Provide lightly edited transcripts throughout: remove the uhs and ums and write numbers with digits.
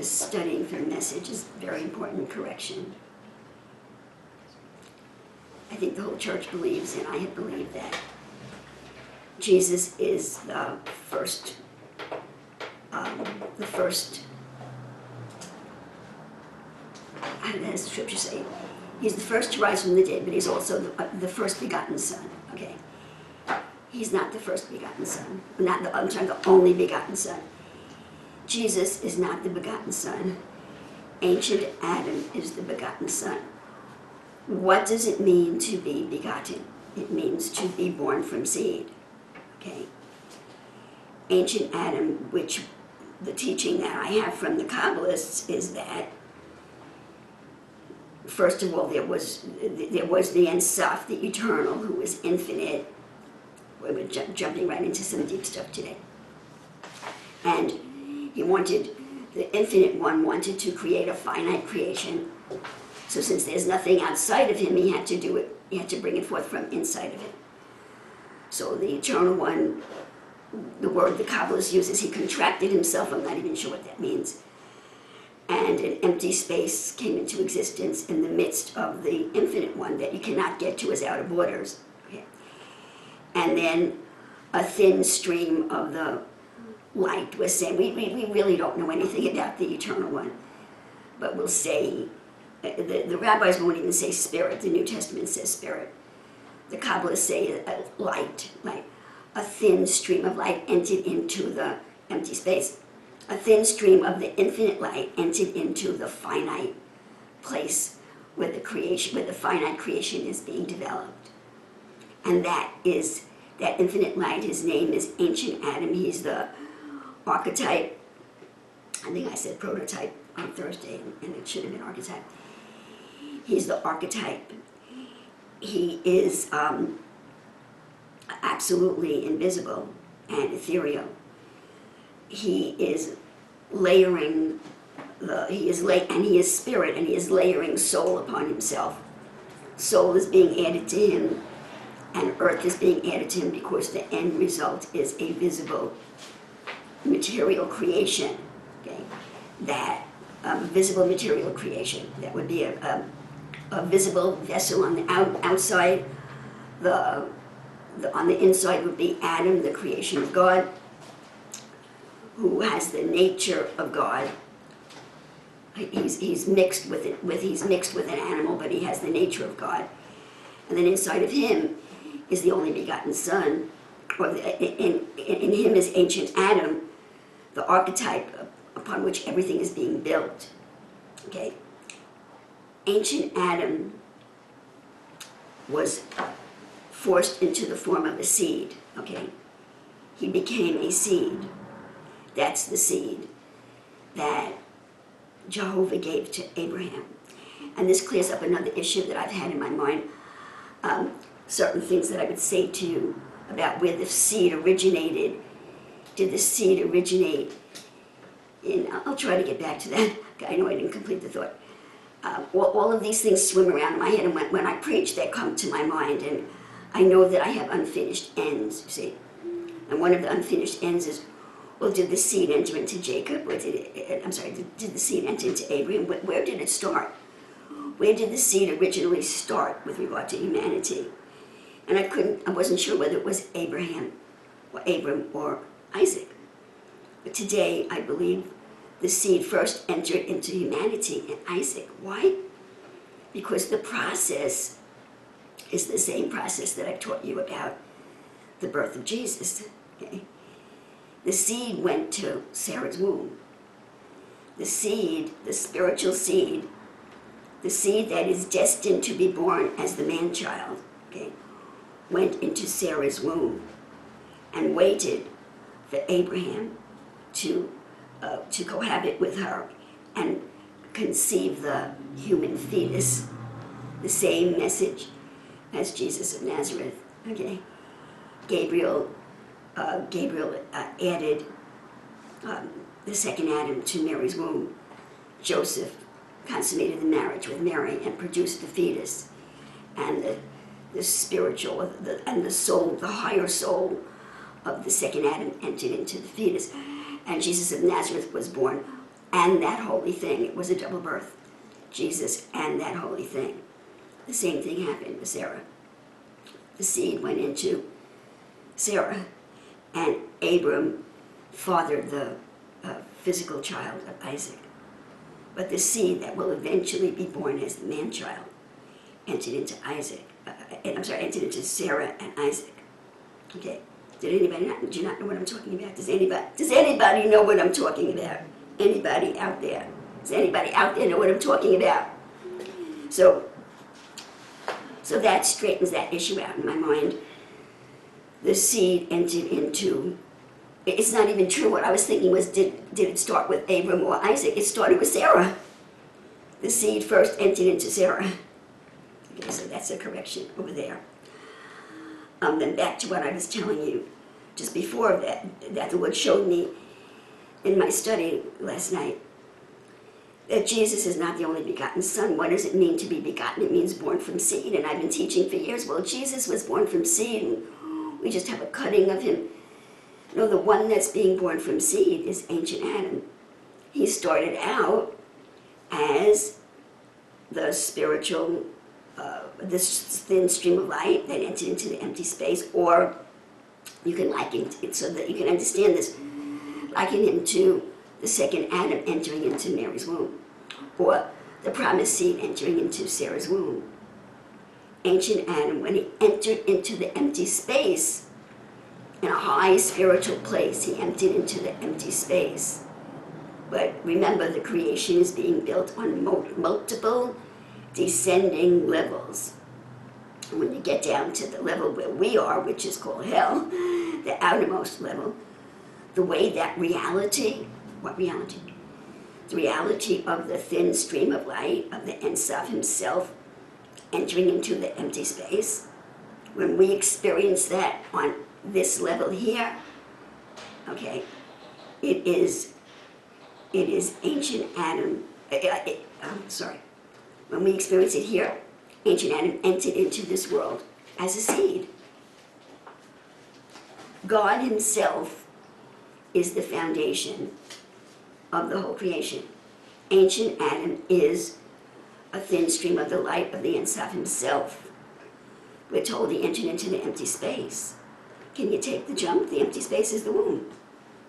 was studying for the message is very important correction. I think the whole church believes, and I have believed, that Jesus is the first, how does the scripture say? He's the first to rise from the dead, but he's also the first begotten Son, okay? He's not the first begotten Son, the only begotten Son. Jesus is not the begotten Son. Ancient Adam is the begotten Son. What does it mean to be begotten? It means to be born from seed, okay? Ancient Adam, which the teaching that I have from the Kabbalists is that, first of all, there was the Ein Sof, the eternal, who was infinite. We're jumping right into some deep stuff today. And the infinite one wanted to create a finite creation. So since there's nothing outside of him, he had to bring it forth from inside of him. So the eternal one, the word the Kabbalist uses, he contracted himself. I'm not even sure what that means. And an empty space came into existence in the midst of the infinite one that you cannot get to as outer borders. Okay. And then a thin stream of the light was saying, we really don't know anything about the eternal one, but we'll say, the rabbis won't even say spirit, the New Testament says spirit. The Kabbalists say light, a thin stream of light entered into the empty space. A thin stream of the infinite light entered into the finite place where the finite creation is being developed. And that infinite light, his name is Ancient Adam. He's the archetype. I think I said prototype on Thursday, and it should have been archetype. He's the archetype. He is absolutely invisible and ethereal. He is layering he is spirit, and he is layering soul upon himself. Soul is being added to him, and earth is being added to him, because the end result is a visible material creation. Okay, that visible material creation, that would be a visible vessel on the outside. On the inside would be Adam, the creation of God, who has the nature of God. He's mixed with an animal, but he has the nature of God. And then inside of him is the only begotten Son, or in him is Ancient Adam, the archetype upon which everything is being built. Okay. Ancient Adam was forced into the form of a seed, okay? He became a seed. That's the seed that Jehovah gave to Abraham. And this clears up another issue that I've had in my mind. Certain things that I would say to you about where the seed originated. Did the seed originate in, I'll try to get back to that. I know I didn't complete the thought. All of these things swim around in my head, and when I preach, they come to my mind, and I know that I have unfinished ends, you see. And one of the unfinished ends is, well, did the seed enter into Jacob, or did the seed enter into Abraham? Where did it start? Where did the seed originally start with regard to humanity? And I wasn't sure whether it was Abraham, or Abram, or Isaac. But today, I believe the seed first entered into humanity in Isaac. Why? Because the process is the same process that I taught you about the birth of Jesus. Okay? The seed went to Sarah's womb. The seed, the spiritual seed, the seed that is destined to be born as the man-child, okay, went into Sarah's womb and waited for Abraham to cohabit with her and conceive the human fetus. The same message as Jesus of Nazareth. Okay, Gabriel added the second Adam to Mary's womb. Joseph consummated the marriage with Mary and produced the fetus, and the spiritual and the soul, the higher soul of the second Adam entered into the fetus. And Jesus of Nazareth was born and that holy thing. It was a double birth. Jesus and that holy thing. The same thing happened with Sarah. The seed went into Sarah, and Abram fathered the physical child of Isaac. But the seed that will eventually be born as the man-child entered into entered into Sarah and Isaac. Okay. Do you not know what I'm talking about? Does anybody know what I'm talking about? Anybody out there? Does anybody out there know what I'm talking about? So that straightens that issue out in my mind. The seed entered into, it's not even true. What I was thinking was, did it start with Abram or Isaac? It started with Sarah. The seed first entered into Sarah. Okay, so that's a correction over there. Then back to what I was telling you just before that the Lord showed me in my study last night, that Jesus is not the only begotten Son. What does it mean to be begotten? It means born from seed. And I've been teaching for years, well, Jesus was born from seed, and we just have a cutting of him. No, the one that's being born from seed is ancient Adam. He started out as the spiritual, this thin stream of light that entered into the empty space, or you can liken it so that you can understand this, liken him to the second Adam entering into Mary's womb, or the promised seed entering into Sarah's womb. Ancient Adam, when he entered into the empty space, in a high spiritual place, he emptied into the empty space. But remember, the creation is being built on multiple descending levels. And when you get down to the level where we are, which is called hell, the outermost level, the way that reality, what reality? The reality of the thin stream of light, of the Ein Sof himself, entering into the empty space. When we experience that on this level here, okay, it is ancient Adam, when we experience it here, ancient Adam entered into this world as a seed. God himself is the foundation of the whole creation. Ancient Adam is a thin stream of the light of the Ein Sof himself. We're told he entered into the empty space. Can you take the jump? The empty space is the womb.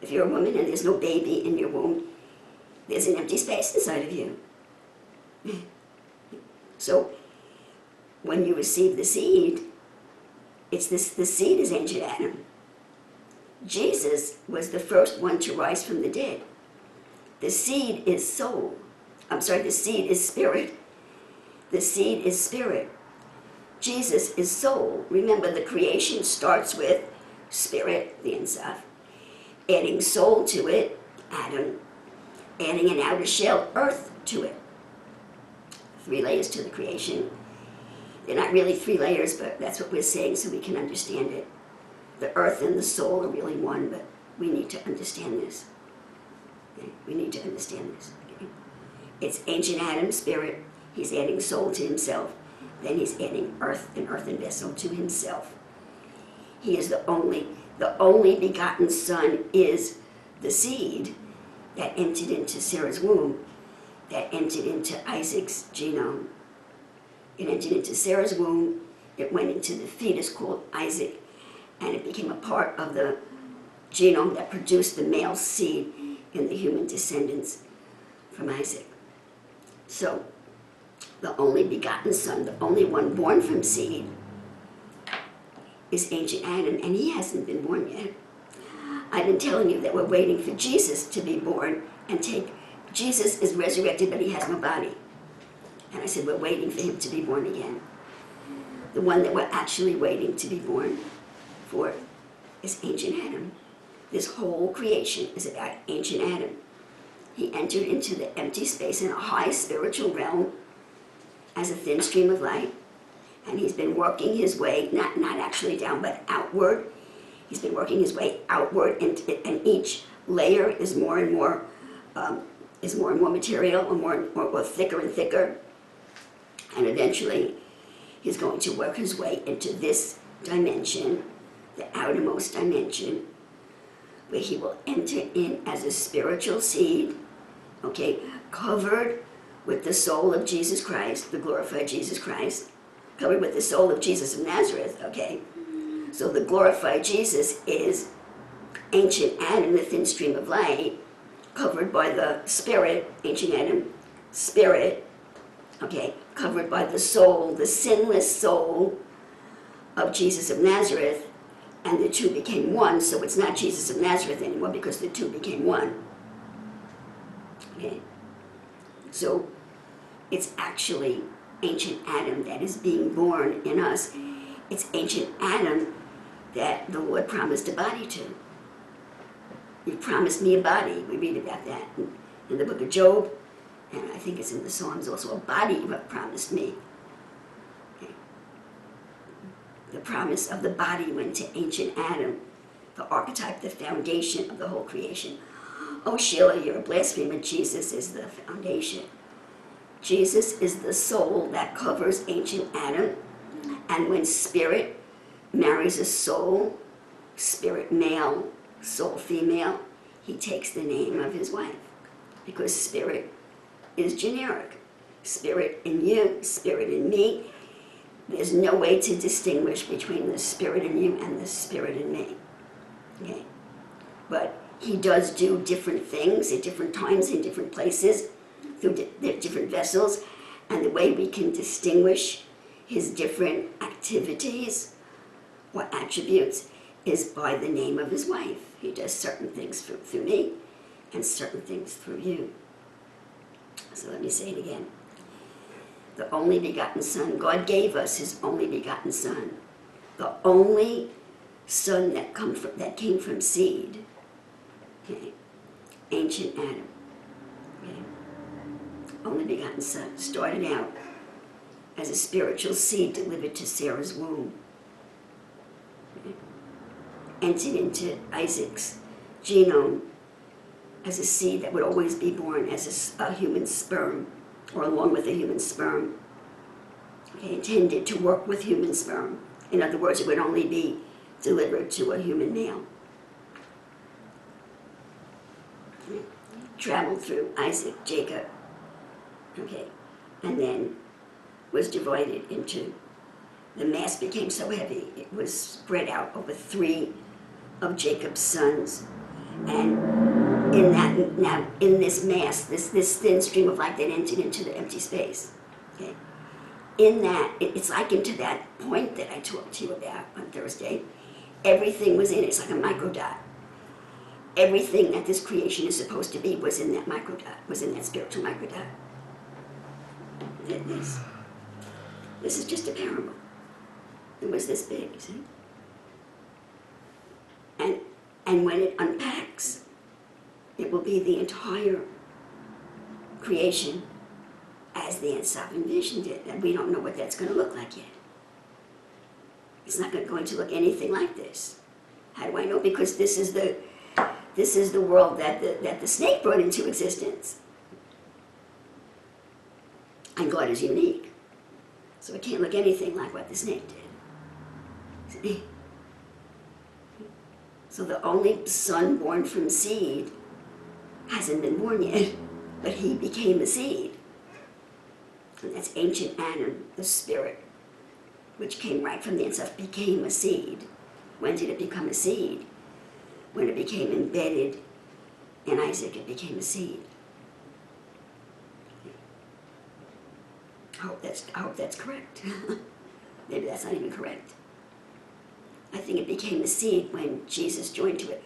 If you're a woman and there's no baby in your womb, there's an empty space inside of you. So when you receive the seed, the seed is ancient Adam. Jesus was the first one to rise from the dead. The seed is soul. The seed is spirit. The seed is spirit. Jesus is soul. Remember, the creation starts with spirit, the Ein Sof, adding soul to it, Adam, adding an outer shell, earth, to it. 3 layers to the creation. They're not really 3 layers, but that's what we're saying so we can understand it. The earth and the soul are really one, but we need to understand this. Okay? We need to understand this. Okay? It's ancient Adam, spirit. He's adding soul to himself. Then he's adding earth, an earthen vessel, to himself. He is the only begotten Son is the seed that entered into Sarah's womb, that entered into Isaac's genome. It entered into Sarah's womb, it went into the fetus called Isaac, and it became a part of the genome that produced the male seed in the human descendants from Isaac. So, the only begotten Son, the only one born from seed, is ancient Adam, and he hasn't been born yet. I've been telling you that we're waiting for Jesus to be born and Jesus is resurrected, but he has no body. And I said, we're waiting for him to be born again. The one that we're actually waiting to be born for is ancient Adam. This whole creation is about ancient Adam. He entered into the empty space in a high spiritual realm as a thin stream of light, and he's been working his way, not actually down, but outward. He's been working his way outward, and each layer is more and more material, or thicker and thicker, and eventually he's going to work his way into this dimension, the outermost dimension, where he will enter in as a spiritual seed okay, covered with the soul of Jesus Christ, the glorified Jesus Christ, covered with the soul of Jesus of Nazareth, okay? So the glorified Jesus is ancient Adam, the thin stream of light, covered by the Spirit, ancient Adam, Spirit, okay, covered by the soul, the sinless soul of Jesus of Nazareth, and the two became one, so it's not Jesus of Nazareth anymore because the two became one. Okay? So it's actually ancient Adam that is being born in us. It's ancient Adam that the Lord promised a body to. He promised me a body. We read about that in the book of Job, and I think it's in the Psalms also. A body you have promised me. Okay. The promise of the body went to ancient Adam, the archetype, the foundation of the whole creation. Oh, Sheila, you're a blasphemer. Jesus is the foundation. Jesus is the soul that covers ancient Adam, and when spirit marries a soul, spirit male, soul female, he takes the name of his wife, because spirit is generic. Spirit in you, spirit in me. There's no way to distinguish between the spirit in you and the spirit in me. Okay? But he does do different things at different times in different places through different vessels, and the way we can distinguish his different activities or attributes is by the name of his wife. He does certain things through me and certain things through you. So let me say it again. The only begotten Son, God gave us his only begotten Son. The only Son that came from seed. Okay. Ancient Adam. Okay. Only begotten Son. Started out as a spiritual seed delivered to Sarah's womb. Okay. Entered into Isaac's genome as a seed that would always be born as a human sperm, or along with a human sperm. Okay, intended to work with human sperm. In other words, it would only be delivered to a human male. Okay. Traveled through Isaac, Jacob, okay, and then was divided into, the mass became so heavy, it was spread out over 3 of Jacob's sons. And in this mass, this thin stream of light that entered into the empty space, okay, in that, it's likened to that point that I talked to you about on Thursday. Everything was in it. It's like a microdot. Everything that this creation is supposed to be was in that microdot, was in that spiritual microdot. This is just a parable. It was this big, see? And when it unpacks, it will be the entire creation as the sovereign vision did. And we don't know what that's going to look like yet. It's not going to look anything like this. How do I know? Because this is the world that the snake brought into existence. And God is unique. So it can't look anything like what the snake did. See? So the only son born from seed hasn't been born yet, but he became a seed. And that's ancient Adam, the spirit, which came right from the inside, became a seed. When did it become a seed? When it became embedded in Isaac, it became a seed. I hope that's correct. Maybe that's not even correct. I think it became a seed when Jesus joined to it.